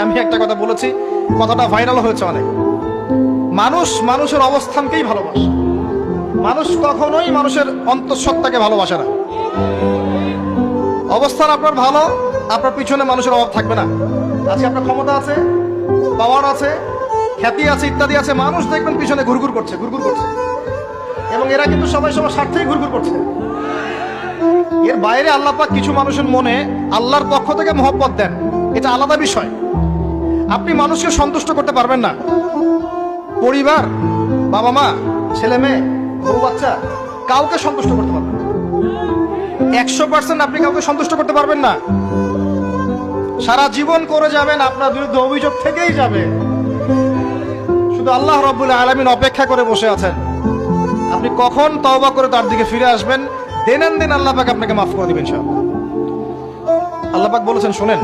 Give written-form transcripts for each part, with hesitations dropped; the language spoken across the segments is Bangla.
আমি একটা কথা বলেছি, কথাটা ভাইরাল হয়েছে অনেক। মানুষ মানুষের অবস্থানকেই ভালোবাসে, মানুষ কখনোই মানুষের অন্তঃসত্ত্বাকে ভালোবাসে না। অবস্থান আপনার ভালো, আপনার পিছনে মানুষের অভাব থাকবে না। আজকে আপনার ক্ষমতা আছে, পাওয়ার আছে, খ্যাতি আছে, ইত্যাদি আছে, মানুষ দেখবেন পিছনে ঘুরঘুর করছে, ঘুরঘুর করছে, এবং এরা কিন্তু সবাই সবার স্বার্থেই ঘুরঘুর করছে। এর বাইরে আল্লাহ পাক কিছু মানুষের মনে আল্লাহর পক্ষ থেকে মহব্বত দেন, এটা আলাদা বিষয়। আপনি মানুষকে সন্তুষ্ট করতে পারবেন না। পরিবার, বাবা মা, ছেলে মেয়ে, বউ বাচ্চা, কাউকে সন্তুষ্ট করতে পারবেন না। 100% আপনি কাউকে সন্তুষ্ট করতে পারবেন না। সারা জীবন করে যাবেন, আপনার বিরুদ্ধে অভিযোগ থেকেই যাবে। শুধু আল্লাহ রাব্বুল আলামিন অপেক্ষা করে বসে আছেন, আপনি কখন তওবা করে তার দিকে ফিরে আসবেন। দিন দিন আল্লাহ পাক আপনাকে মাফ করে দিবেন ইনশাআল্লাহ। আল্লাহ পাক বলেছেন, শুনেন,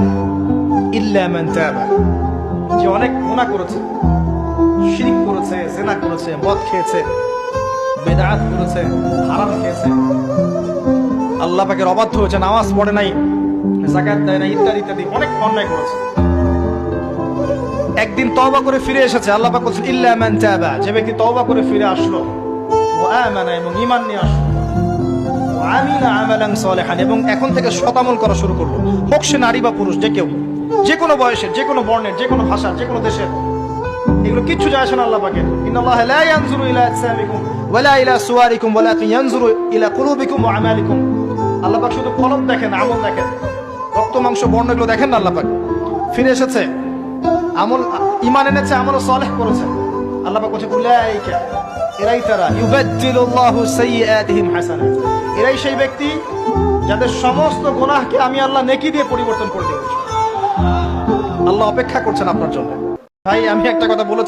ইল্লা মান তাবা, যে অনেক গুনাহ করেছে, শিরক করেছে, জিনা করেছে, মদ খেয়েছে, বিদআত করেছে, হারাম খেয়েছে, আল্লাহ পাকের অবাধ্য হয়েছে, নামাজ পড়ে নাই, যাকাত দেয় না, ইত্যাদি ইত্যাদি অনেক অন্যায় করেছে, একদিন তওবা করে ফিরে এসেছে। আল্লাহ পাক বলেছেন, ইল্লা মান তাবা, যে ব্যক্তি তওবা করে ফিরে আসলো, ওয়া আমানা, এবং ঈমান নিয়ে আসলো, ওয়া আমিলা আমালান সালিহান, এবং এখন থেকে সৎ আমল করা শুরু করলো, হোক সে নারী বা পুরুষ, যে কেউ, যে কোনো বয়সের, যে কোনো বর্ণের, যে কোনো ভাষার, যে কোনো দেশের, এগুলো কিচ্ছু যায় আসে না আল্লাহ পাকের। ইন্নাল্লাহা লা ইয়ানজুরু ইলা আজসামিকুম ওয়ালা ইলা সুওয়ারিকুম ওয়ালাকিন ইয়ানজুরু ইলা কুলুবিকুম ওয়া আমালিকুম। আল্লাহ পাক শুধু কলব দেখেন, আমল দেখেন, রক্ত মাংস বর্ণ এগুলো দেখেন না। আল্লাহ পাক ফিরে এসেছে, আমল, ঈমান এনেছে, আমল সালেহ করেছে। আল্লাহ পাক বলছে, উলাইকা, এরাই তারা, ইউবাদদিলুল্লাহু সাইয়্যাতিহিম হাসানাত, এরাই সেই ব্যক্তি যাদের সমস্ত গুনাহকে আমি আল্লাহ নেকি দিয়ে পরিবর্তন করে দেব। আল্লাহ অপেক্ষা করছেন আপনার জন্য। ভাই, আমি একটা কথা বলেছি।